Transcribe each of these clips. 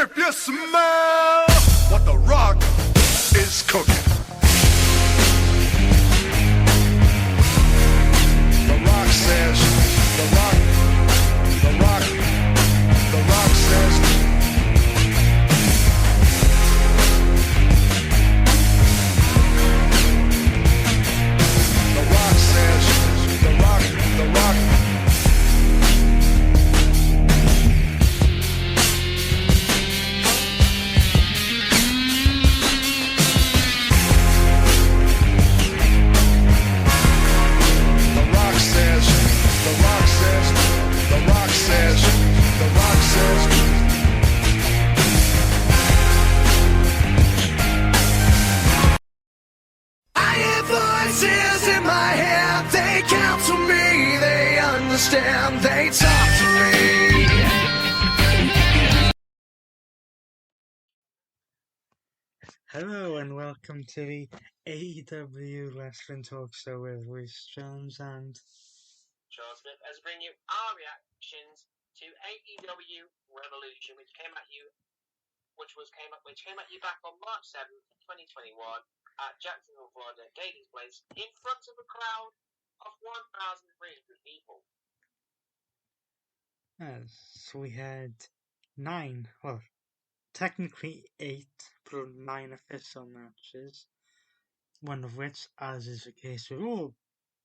If you smell what The Rock is cooking. The Rock says, The Rock says. The Rock says, The Rock. They talk to me. Hello and welcome to the AEW Wrestling Talk Show with Reese Jones and Charles Smith, as we bring you our reactions to Aew Revolution, which came at you back on March 7th, 2021 at Jacksonville, Florida, Gaines Place, in front of a crowd of 1,300 people. so we had 9, well, technically 8, but 9 official matches, one of which, as is the case with all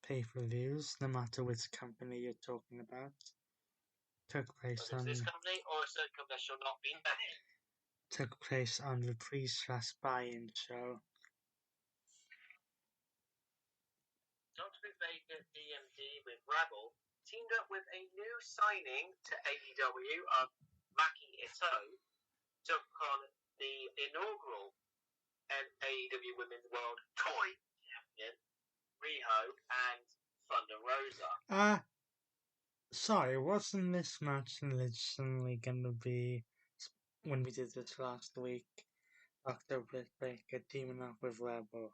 pay-per-views, no matter which company you're talking about, took place on this company or a certain company that shall not be named. Took place on the pre/buy-in show. Dr. Baker DMD with Rebel teamed up with a new signing to AEW of Maki Ito, took on the inaugural AEW Women's World Toy Champion, Riho, and Thunder Rosa. Sorry, wasn't this match originally going to be, when we did this last week, Dr. Baker teaming up with Rebel?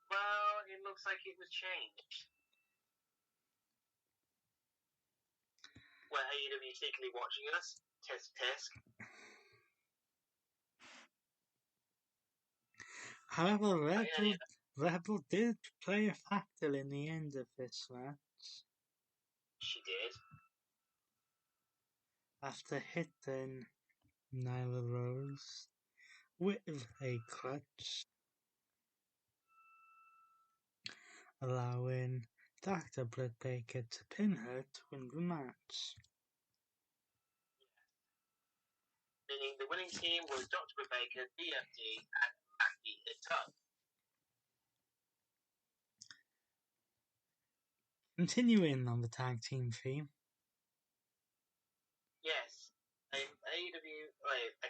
Well, it looks like it was changed. Well, AEW secretly watching us. Tisk tisk. However, Rebel did play a factor in the end of this match. She did. After hitting Nyla Rose with a clutch, allowing Dr. Britt Baker to pin her to win the match. Meaning the winning team was Dr. Britt Baker, DMD, and Maki Ito. Continuing on the tag team theme. Yes, a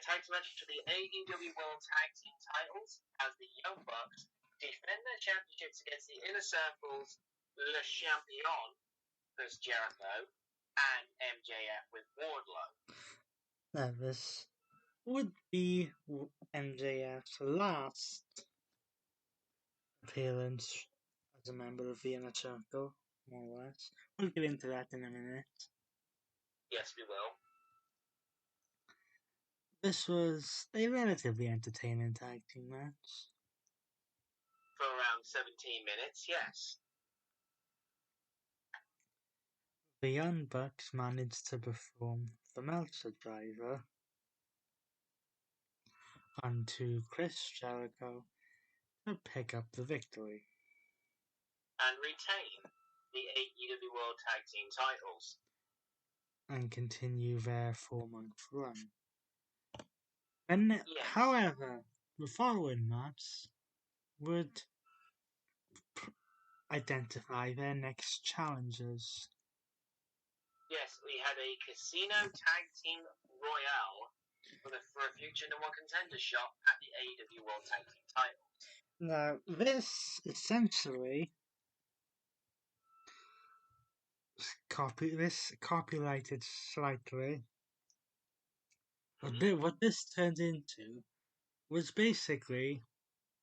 tag team match for the AEW World Tag Team titles as the Young Bucks defend their championships against the Inner Circle's Le Champion, Chris Jericho, and MJF with Wardlow. Now, this would be MJF's last appearance as a member of the Inner Circle, more or less. We'll get into that in a minute. Yes, we will. This was a relatively entertaining tag team match. For around 17 minutes, yes. The Young Bucks managed to perform the Meltzer Driver onto Chris Jericho to pick up the victory. And retain the AEW World Tag Team titles. And continue their 4-month run. And, however, the following match would identify their next challengers. Yes, we had a Casino Tag Team Royale for a future #1 contender shot at the AEW World Tag Team titles. Now, this essentially copyrighted slightly. What this turned into was basically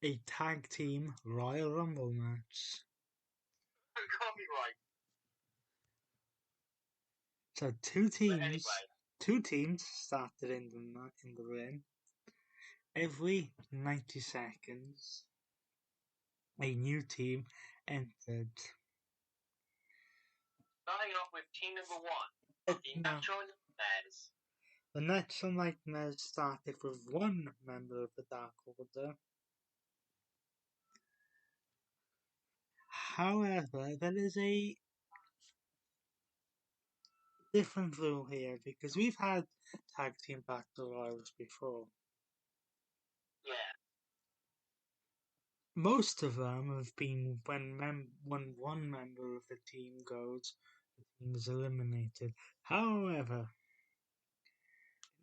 a tag team Royal Rumble match. Copyright. So two teams Two teams started in the ring. Every 90 seconds, a new team entered. Starting off with team number 1, the No. Natural Nightmares. The Natural Nightmares started with one member of the Dark Order. However, there is a different rule here because we've had tag team battle royals before. Yeah. Most of them have been when one member of the team goes, the team is eliminated. However,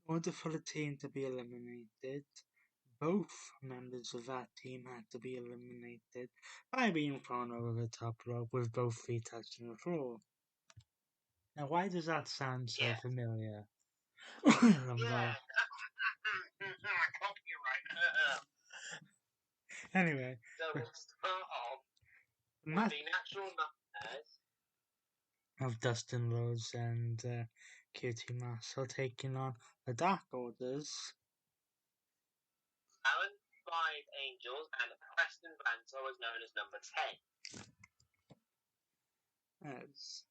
in order for the team to be eliminated, both members of that team had to be eliminated by being thrown over the top rope with both feet touching the floor. Now, why does that sound so Yeah. familiar? Yeah. Copyright. Anyway, So we'll start off with match the Natural Nightmares. of Dustin Rhodes and QT Marshall taking on the Dark Orders. Alan Five Angels and Preston Vance was known as number 10. Yes.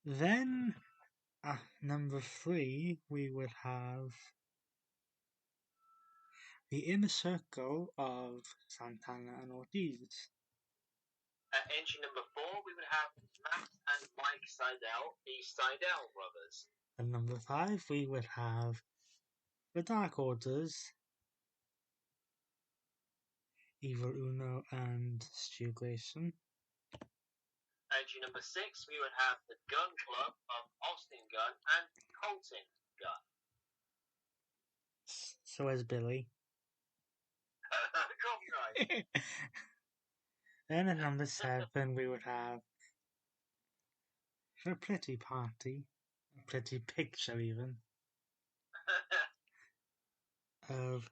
Then, at number 3, we would have the Inner Circle of Santana and Ortiz. At entry number 4, we would have Matt and Mike Seidel, the Seidel brothers. At number 5, we would have the Dark Orders, Evil Uno and Stu Grayson. Entry number 6, we would have the Gun Club of Austin Gunn and Colton Gunn. So is Billy. Copyright. Then at number 7, we would have the Pretty Party, a pretty picture even, of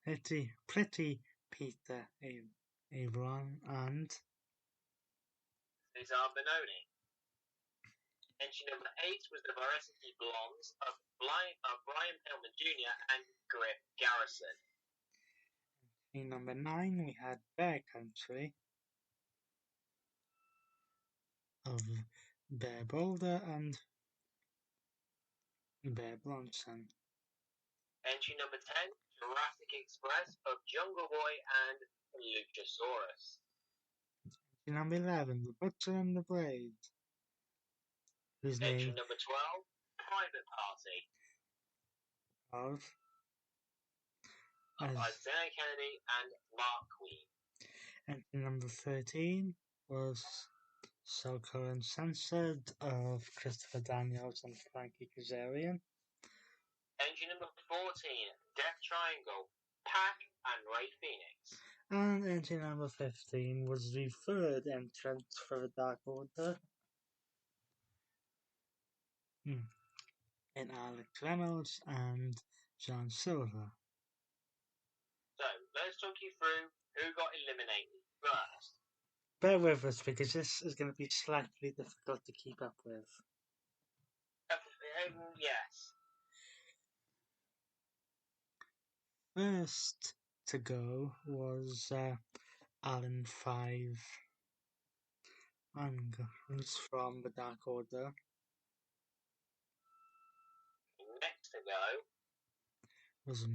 pretty Peter Avron and Cesar Benoni. Entry number 8 was the Varsity Blondes of Brian Pillman Jr. and Griff Garrison. in number 9 we had Bear Country of Bear Boulder and Bear Bronson. Entry number 10, Jurassic Express of Jungle Boy and Luchasaurus. In number 11, The Butcher and the Blade, whose Entry name number 12, Private Party of of Isaiah Kennedy and Mark Queen. Entry number 13 was So-Called Uncensored of Christopher Daniels and Frankie Kazarian. Entry number 14, Death Triangle, Pac and Ray Phoenix. And entry number 15 was the third entrant for the Dark Order in Alex Reynolds and John Silver. So, let's talk you through who got eliminated first. Bear with us because this is going to be slightly difficult to keep up with. Yes. First to go was Alan 5 Angles from the Dark Order. Next to go Was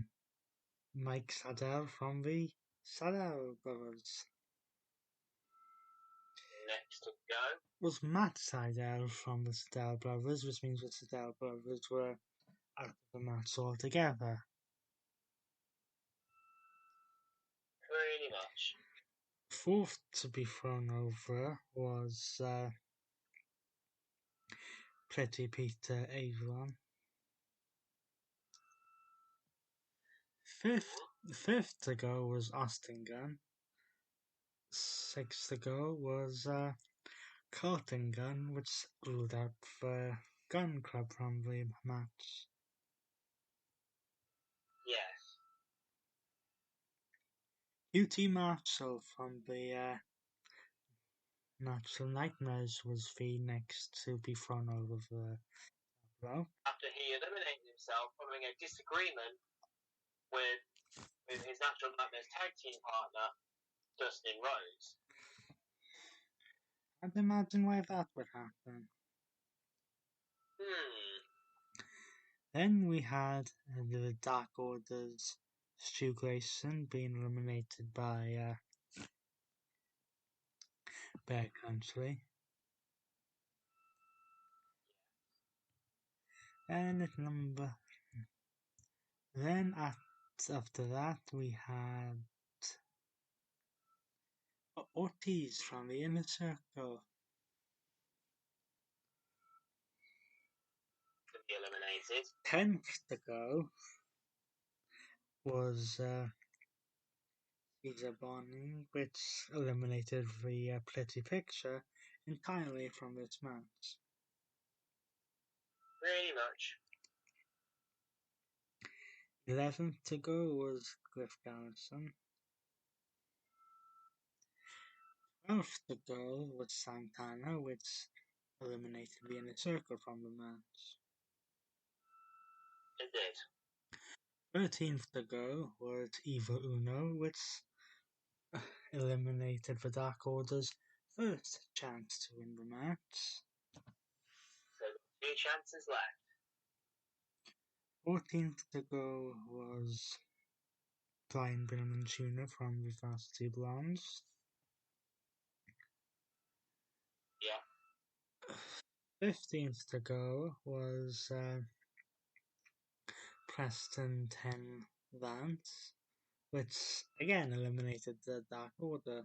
Mike Sadell from the Sadell Brothers. Next to go Was Matt Seidel from the Sadell Brothers, which means the Sadell Brothers were out of the match altogether. pretty much. Fourth to be thrown over was Pretty Peter Avron. Fifth to go was Austin Gunn. Sixth to go was Colton Gunn, which ruled out the Gun Club from the match. Yes. QT Marshall from the Natural Nightmares was the next to be thrown over the rope. After he he eliminated himself following a disagreement with his Natural Nightmares tag team partner, Dustin Rhodes. I'd imagine why that would happen. Then we had the Dark Order's Stu Grayson being eliminated by Bear Country. And at number... Then after that we had Ortiz from the Inner Circle. To be eliminated. 10th to go was Caesar Bonning, which eliminated the Pretty Picture entirely from this match. Pretty much. 11th to go was Griff Garrison. 12th to go was Santana, which eliminated the Inner Circle from the match. It did. 13th to go was Evil Uno, which eliminated the Dark Order's first chance to win the match. So 2 chances left. 14th to go was Brian Billman Jr. from the Varsity Blondes. Yeah. 15th to go was Preston 10 Vance, which again eliminated the Dark Order.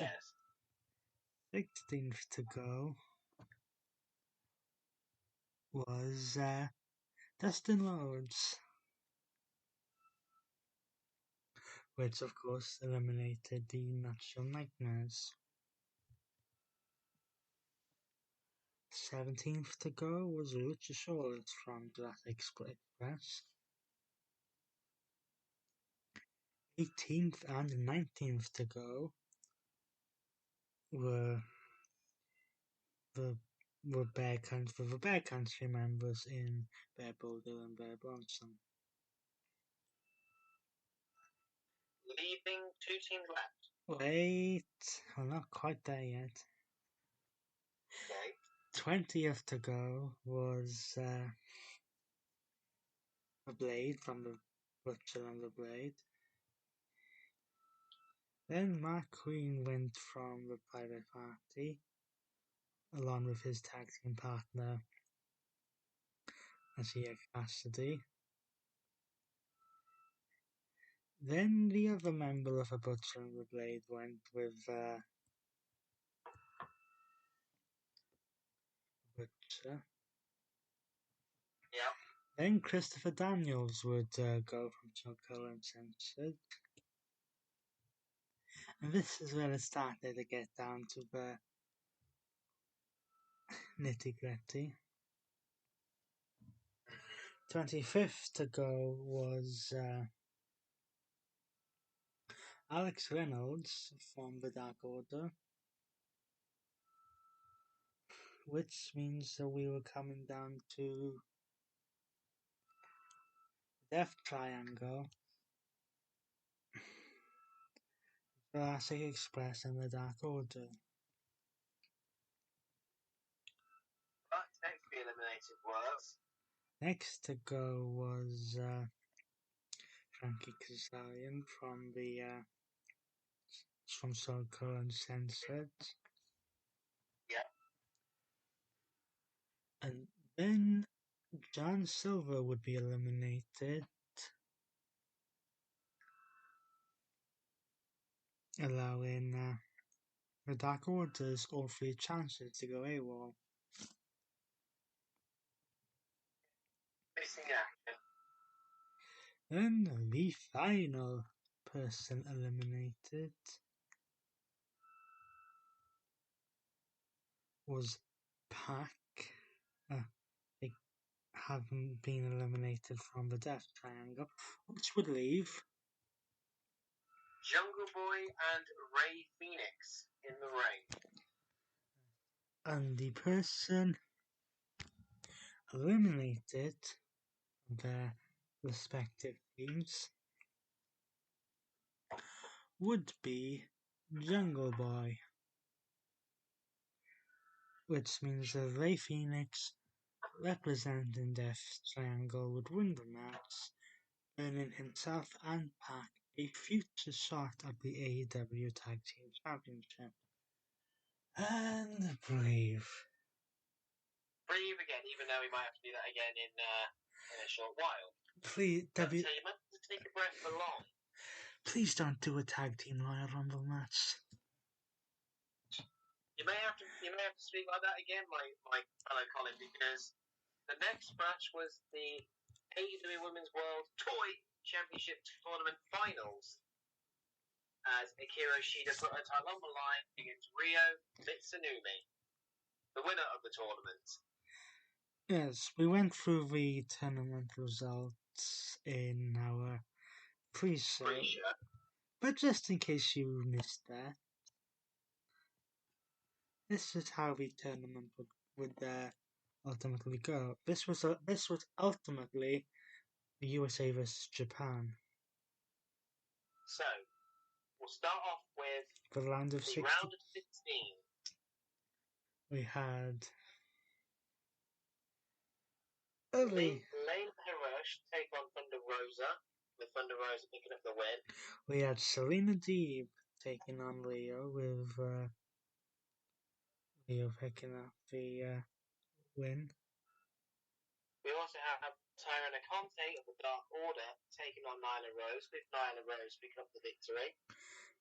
Yes. 16th to go was Dustin Rhodes, which of course eliminated the Natural Nightmares. 17th to go was Luchasaurus from Jurassic Express. 18th and 19th to go were the Bear Country members in Bear Boulder and Bear Bronson. Leaving 2 teams left. Wait, we're not quite there yet. Okay. 20th to go was a Blade from the Butcher and the Blade. Then Mark Queen went from the Private Party along with his tag team partner Asia Cassidy. Then the other member of the Butcher and the Blade went with Butcher. Yeah. Then Christopher Daniels would go from Choco Uncensored. And this is where it started to get down to the nitty gritty. 25th to go was Alex Reynolds from the Dark Order, which means that we were coming down to Death Triangle, Jurassic Express, and the Dark Order. But next to be eliminated was... Next to go was Frankie Kazarian from the from Soul Uncensored. Yeah. And then John Silver would be eliminated, allowing the Dark Order's all 3 chances to go AWOL. Missing action. Then the final person eliminated was Pac. They haven't been eliminated from the Death Triangle, which would leave Jungle Boy and Ray Phoenix in the ring. And the person eliminated from their respective teams would be Jungle Boy, which means that Ray Phoenix, representing Death Triangle, would win the match, earning himself and Pac a future shot at the AEW Tag Team Championship. And Brave. Brave again, even though we might have to do that again in a short while. Please, But you might have to take a breath for long. please don't do a Tag Team Royal Rumble match. You may have to speak like that again, my fellow Colin, because the next match was the AEW Women's World Toy Championship Tournament Finals, as Akira Shida put her title on the line against Ryo Mitsunumi, the winner of the tournament. Yes, we went through the tournament results in our pre-show, but just in case you missed that, this is how the tournament would ultimately go. This was ultimately the USA versus Japan. So, we'll start off with the round of 16. We had Layla Hirosh take on Thunder Rosa, with Thunder Rosa picking up the win. We had Selena Deeb taking on Leo, with Leo picking up the win. We also have Tyrone Conte of the Dark Order taking on Nyla Rose, with Nyla Rose picking up the victory.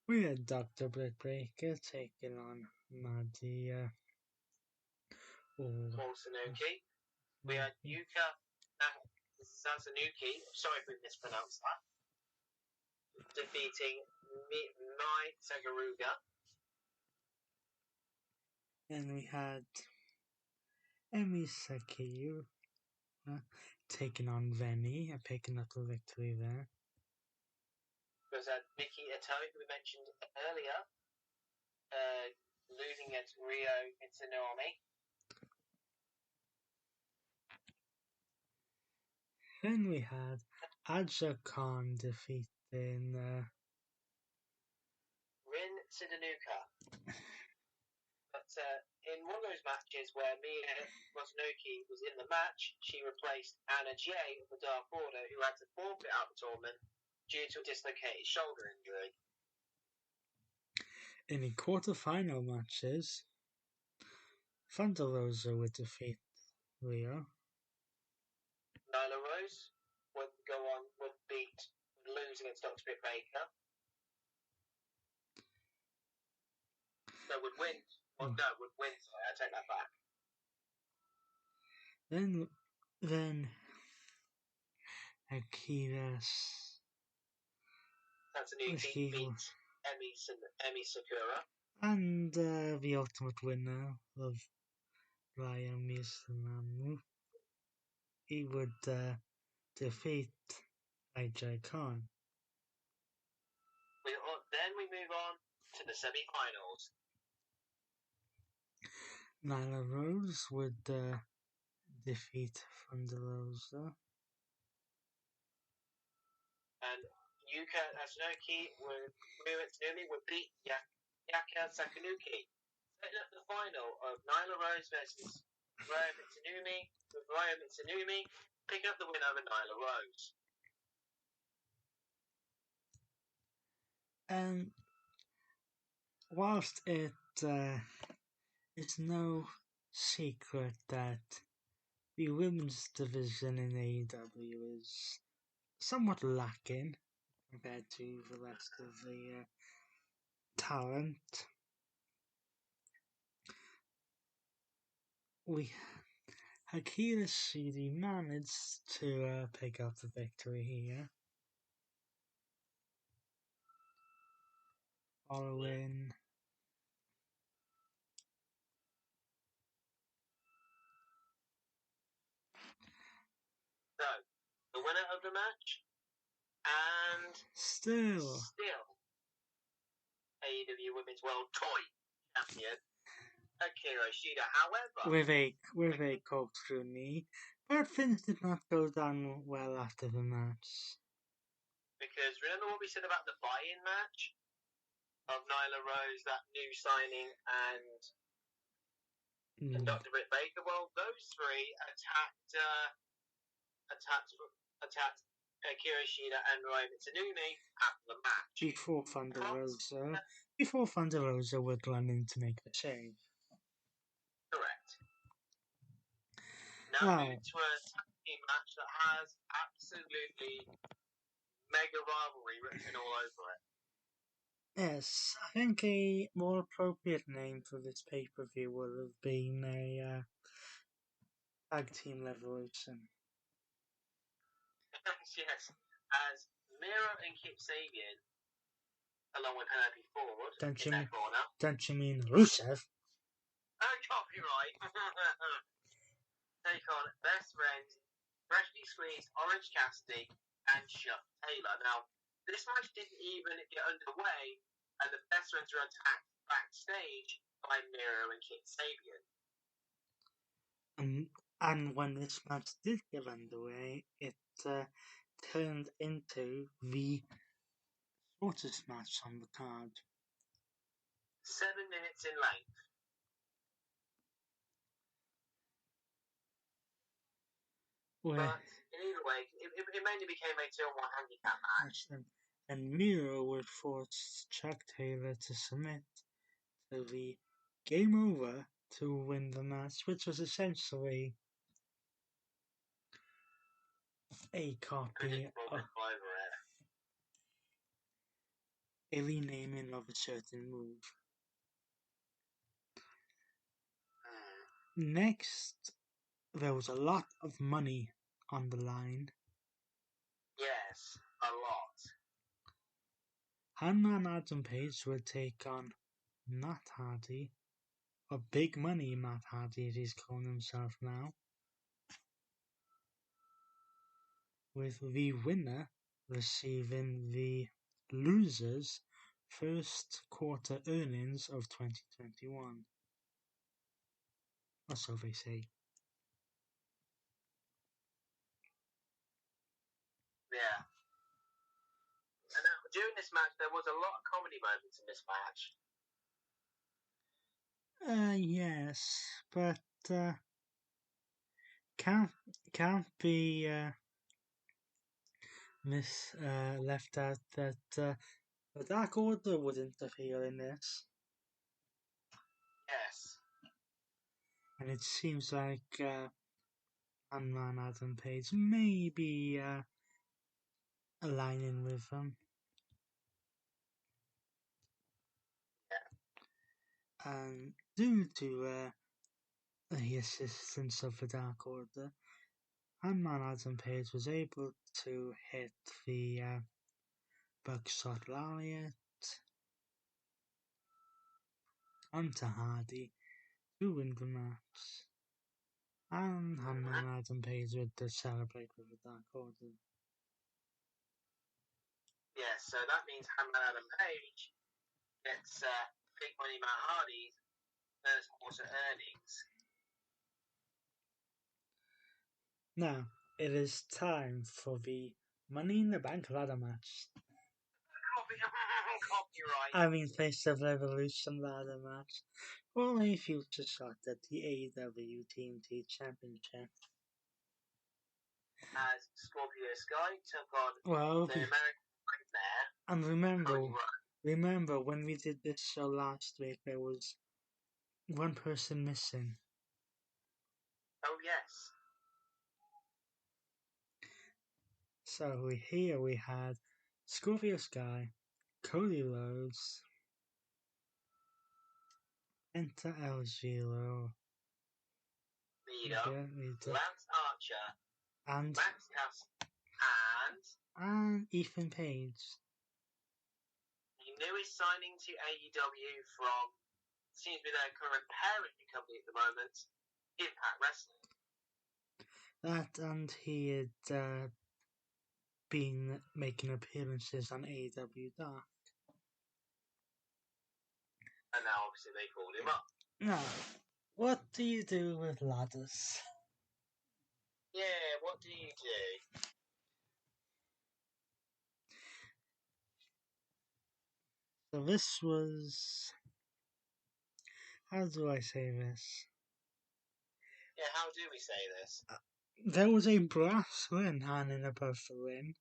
We had Dr. Britt Baker taking on Maddie Morsanuki. We had Yuka Sasanuki, sorry if we mispronounced that, defeating Mai Sagaruga. And we had Emi Sakiyu taking on Venny and picking up the victory there. We also had Miki Ito, who we mentioned earlier, losing against Ryo Mitsunami. Then we had Aja Khan defeating Rin Sidanuka. But in one of those matches where Mia Rosnoki was in the match, she replaced Anna Jay of the Dark Order, who had to forfeit out the tournament due to a dislocated shoulder injury. In the quarter-final matches, Thunder Rosa would defeat Leo. Nyla Rose would lose against Dr. Britt Baker. Would win. Sorry, I take that back. Then Akira Tatsunuki beats Emi Sakura. And the ultimate winner of Ryo Mitsunami, he would defeat AJ Khan. Then we move on to the semi-finals. Nyla Rose would defeat Thunder Rosa. And Yuka Tsunoki would beat Yaka Sakanuki. Setting up the final of Nyla Rose versus Ryo Mitsunami, with Ryo Mitsunami picking up the win over Nyla Rose. And whilst it's no secret that the women's division in AEW is somewhat lacking compared to the rest of the talent, Akira Shida managed to pick up the victory here, following So, the winner of the match, and still AEW Women's World Toy Champion, Akira Shida. However, with a corkscrew knee, but things did not go down well after the match. because remember what we said about the buy-in match of Nyla Rose, that new signing, and Dr. Britt Baker? Well, those three attacked Akira Shida and Ryoba Tanumi after the match. Before Thunder Rosa would run in to make the save. Correct. Now moving to a tag team match that has absolutely mega rivalry written all over it. Yes, I think a more appropriate name for this pay-per-view would have been a tag team revolution. Yes, as Miro and Kip Sabian, along with Penelope Ford in their corner. Don't you mean Rusev? Oh, copyright! Take on best friends, freshly squeezed Orange Cassidy and Chuck Taylor. Now, this match didn't even get underway, and the best friends were attacked backstage by Miro and Kip Sabian. And when this match did get underway, it turned into the shortest match on the card. 7 minutes in length. But in either way, it mainly became a 2-on-1 handicap match. And Miro would force Chuck Taylor to submit to the game over to win the match, which was essentially a copy of a renaming of a certain move. Next, there was a lot of money on the line. Yes, a lot. Hangman Adam Page would take on Matt Hardy, or Big Money Matt Hardy as he's calling himself now, with the winner receiving the loser's first quarter earnings of 2021. Or so they say. Yeah. And during this match, there was a lot of comedy moments in this match. Yes, but can't be left out that the Dark Order would interfere in this. Yes. And it seems like Hangman Adam Page may be aligning with them. Yeah. And due to the assistance of the Dark Order, Hangman Adam Page was able to hit the Buckshot Lariat onto Hardy to win the match. And Hangman Adam Page would celebrate with the Dark Order. Yes, so that means Hangman Adam Page gets Big Money Matt Hardy's first quarter earnings. Now, it is time for the Money in the Bank ladder match. Copyright. I mean, Face of Revolution ladder match. For a future shot at the AEW TNT Championship. As Scorpio Sky took on the American Nightmare. And remember when we did this show last week, there was one person missing. Oh yes. So here we had Scorpio Sky, Cody Rhodes, Enter El Giro, Lance Archer, and Max Cass, and Ethan Page. The newest signing to AEW from seems to be their current parent company at the moment, Impact Wrestling. That and he had been making appearances on AEW Dark. And now obviously they called him up. Now, what do you do with ladders? Yeah, what do you do? So this was... How do I say this? Yeah, how do we say this? There was a brass ring hanging above the ring,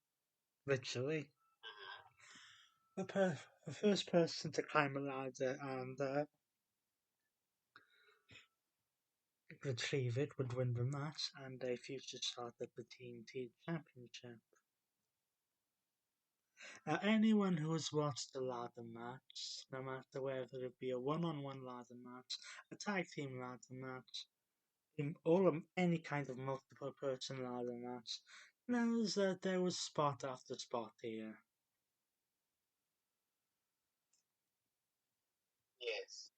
literally. The first person to climb a ladder and retrieve it would win the match, and a future start of the TNT Championship. Anyone who has watched a ladder match, no matter whether it be a one-on-one ladder match, a tag team ladder match, any kind of multiple person ladder match, knows that there was spot after spot here. Yes.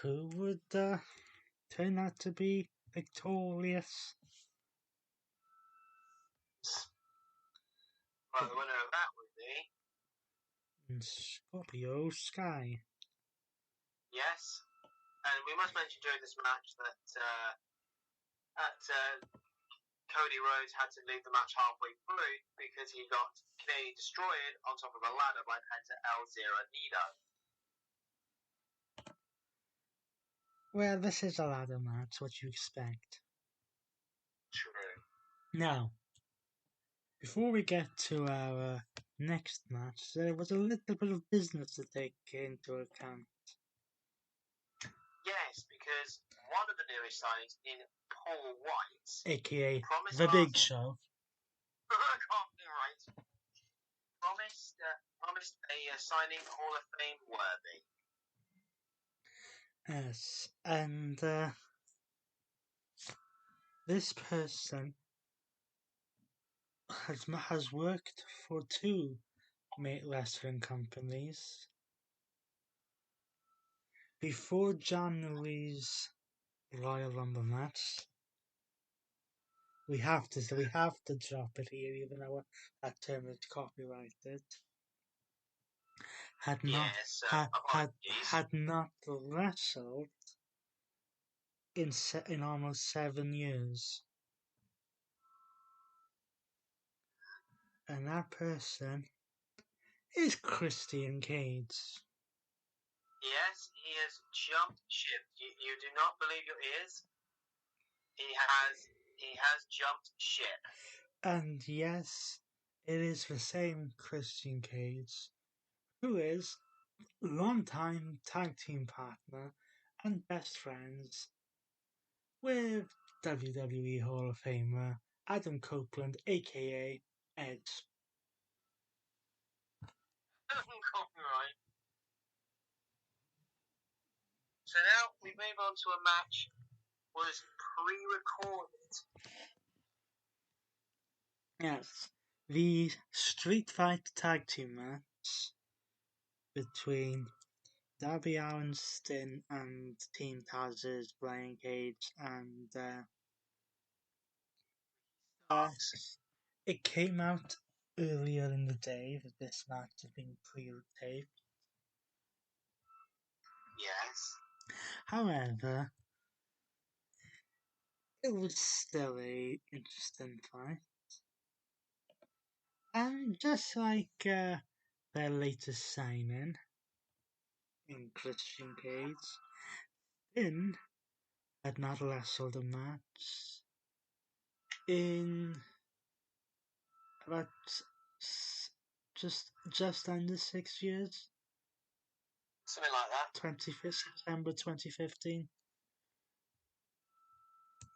Who would turn out to be victorious? Well, the winner of that would be... Scorpio Sky. Yes. And we must mention during this match that Cody Rhodes had to leave the match halfway through because he got clearly destroyed on top of a ladder by Penta El Zero Nido. Well, this is a ladder match, what you expect. True. Now, before we get to our next match, there was a little bit of business to take into account. Yes, because one of the newest signings in Paul White, AKA promised The Big us- Show. right, promised a signing Hall of Fame worthy. Yes, and this person has worked for two wrestling companies before January's Royal Rumble match. We have to drop it here, even though that term is copyrighted. Had not Yes, had apologies. not wrestled in almost 7 years, and that person is Christian Cage. Yes, he has jumped ship. You do not believe your ears? He has jumped ship. And yes, it is the same Christian Cage, who is longtime tag team partner and best friends with WWE Hall of Famer Adam Copeland, aka Edge. Copyright. So now we move on to a match was pre-recorded. Yes, the Street Fight Tag Team match between Darby Allin, Sting, and Team Taz's Brian Cage and it came out earlier in the day that this match had been pre-taped. Yes. However, it was still a interesting fight. And just like their latest signing in Christian Cage, Finn had not wrestled a match in about just under 6 years. Something like that. September 2015.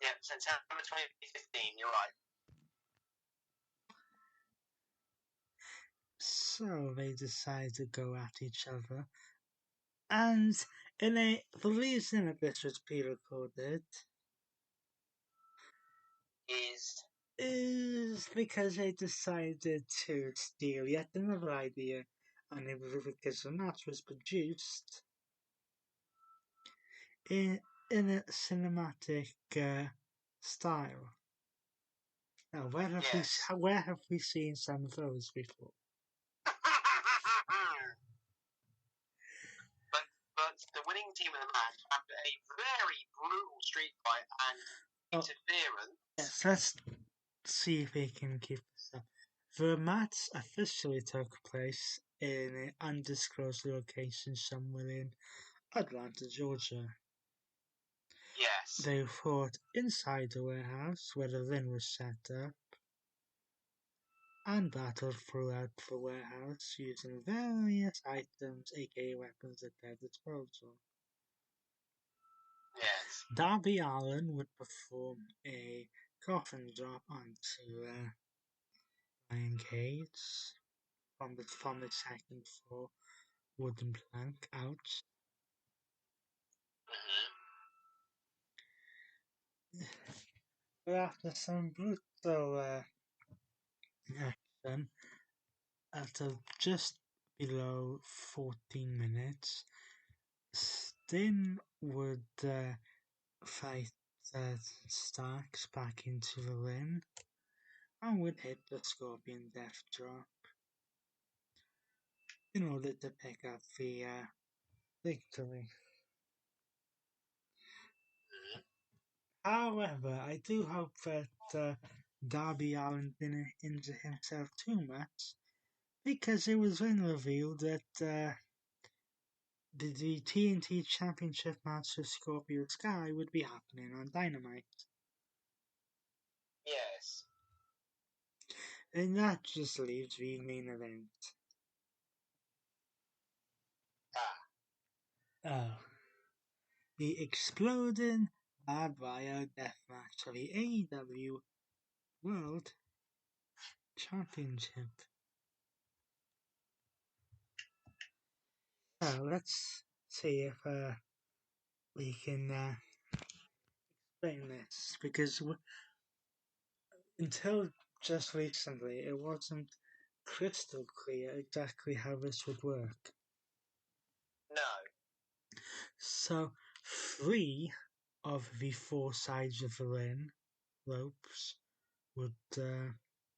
Yeah, September 2015, you're right. So they decided to go at each other. And the reason that this was pre-recorded is because they decided to steal yet another idea, and it was because the match was produced in a cinematic style. Now, where have we seen some of those before? But the winning team of the a very brutal street fight and interference. Yes, let's see if we can keep this up. The match officially took place in an undisclosed location somewhere in Atlanta, Georgia. Yes. They fought inside the warehouse where the ring was set up and battled throughout the warehouse using various items, aka weapons, at their disposal. Yes. Darby Allin would perform a coffin drop onto Brian Cage from the second floor wooden plank. Ouch. But after some brutal action, after just below 14 minutes, Sting would fight Starks back into the ring and would hit the Scorpion Death Drop in order to pick up the victory. However, I do hope that Darby Allin didn't injure himself too much, because it was then revealed that the TNT Championship match with Scorpio Sky would be happening on Dynamite. Yes. And that just leaves the main event. Oh. The exploding barbed wire deathmatch for the AEW World Championship. Let's see if we can explain this, because until just recently it wasn't crystal clear exactly how this would work. No. So 3 of the 4 sides of the ring ropes would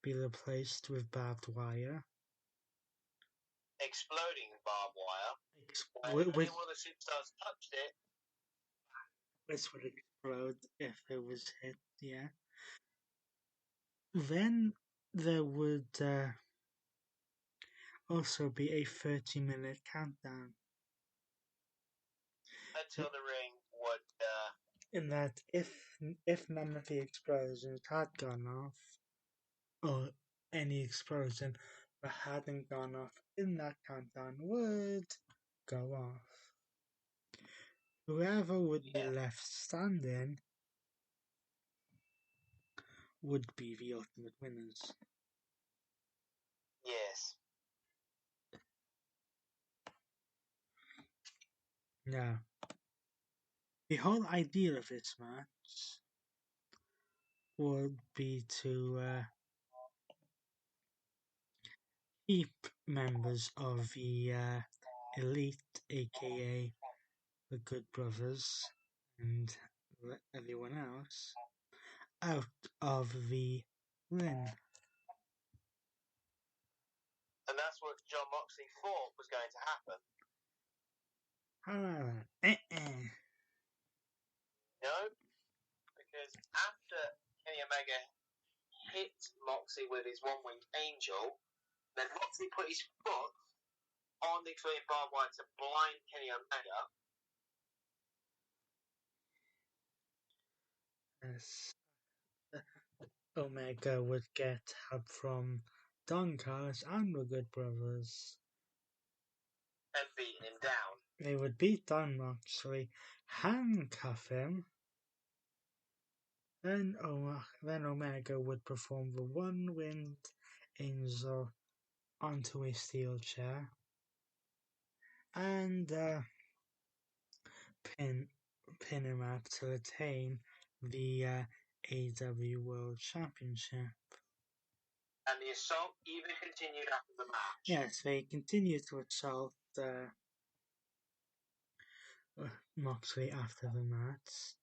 be replaced with barbed wire. Exploding barbed wire. If Which any one of the superstars touched it, would explode if it was hit, yeah. Then there would also be a 30-minute countdown. Until the ring would. In that, if none of the explosions had gone off, or any explosion that hadn't gone off in that countdown would go off. Whoever would be left standing would be the ultimate winners. Yes. Now, the whole idea of this match would be to keep members of the Elite, aka the Good Brothers, and everyone else out of the ring. And that's what John Moxley thought was going to happen. However, No, because after Kenny Omega hit Moxley with his one-winged angel, then Moxley put his foot on the exploding barbed wire to blind Kenny Omega. Yes. Omega would get help from Don Callis and the Good Brothers. And beating him down. They would beat Don Moxley, handcuff him, then Omega would perform the one-winged angel onto a steel chair and pin him up to retain the AEW World Championship. And the assault even continued after the match. Yes, they continued to assault Moxley after the match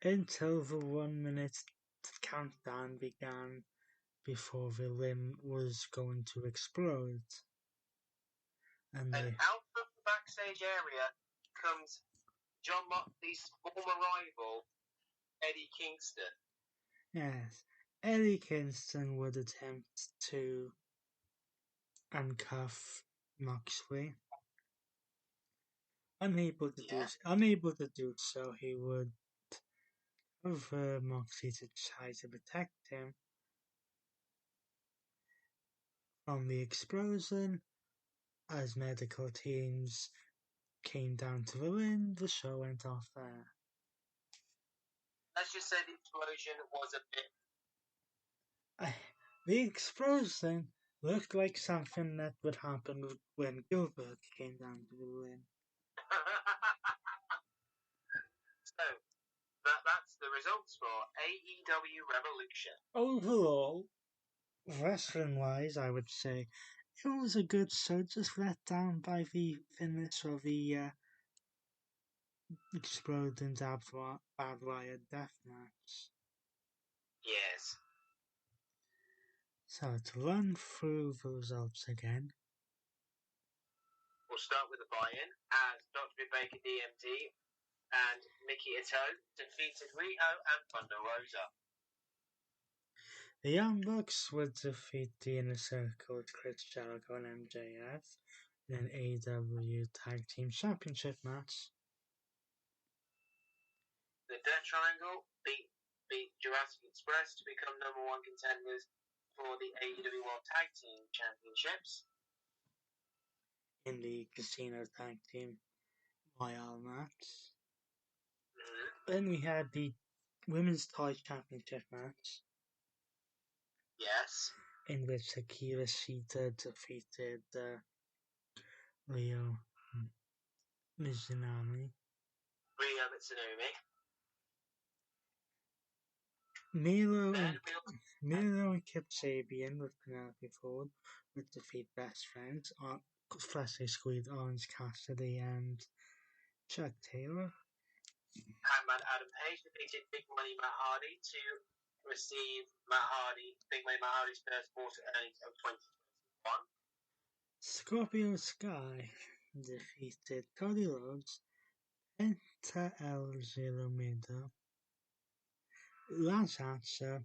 until the 1 minute countdown began before the limb was going to explode. And out of the backstage area comes John Moxley's former rival, Eddie Kingston. Yes, Eddie Kingston would attempt to handcuff Moxley. Unable to do so, he would cover Moxley to try to protect him from the explosion. As medical teams came down to the ring, the show went off there. Let's just say the explosion was a bit. The explosion looked like something that would happen when Gilbert came down to the ring. So, that's the results for AEW Revolution. Overall, wrestling-wise, I would say it was a good show, just let down by the finish of the exploding barbed wire death match. Yes. So to run through the results again. We'll start with the buy-in as Dr. Baker DMD and Mickey Ito defeated Rio and Thunder Rosa. The Young Bucks would defeat the Inner Circle with Chris Jericho and MJF in an AEW Tag Team Championship match. The Death Triangle beat Jurassic Express to become #1 contenders for the AEW World Tag Team Championships. In the Casino Tag Team Royale match. Then we had the Women's Toy Championship match. Yes. In which Akira Shida defeated Rio Mizunami. Rio Mitsunami. Miro and Kip Sabian with Penelope Ford would defeat Best Friends, Freshly Squeezed Orange Cassidy and Chuck Taylor. Hangman Adam Page defeated Big Money Matt Hardy to receive Big Money Matt Hardy's first quarter earnings of 2021. Scorpio Sky defeated Cody Rhodes, Penta El Zero Miedo, Lance Archer,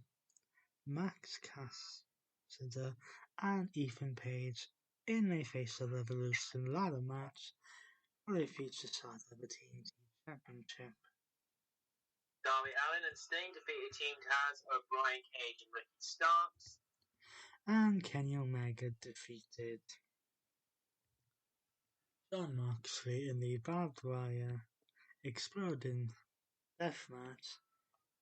Max Cassidy, and Ethan Page in a Face of Revolution ladder match for a future start of the Team Championship. Darby Allin and Sting defeated Team Taz of Brian Cage and Ricky Starks. And Kenny Omega defeated Jon Moxley in the barbed wire exploding death match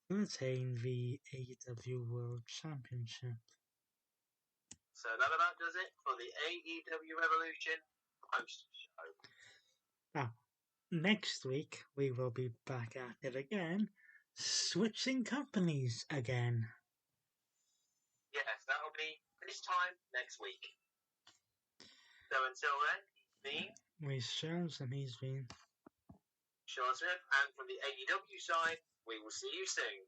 to retain the AEW World Championship. So that about does it for the AEW Revolution post-show. Now, next week we will be back at it again, switching companies again. Yes, that'll be this time next week. So until then, he's been Reece Jones and he's been Sean Smith, and from the AEW side, we will see you soon.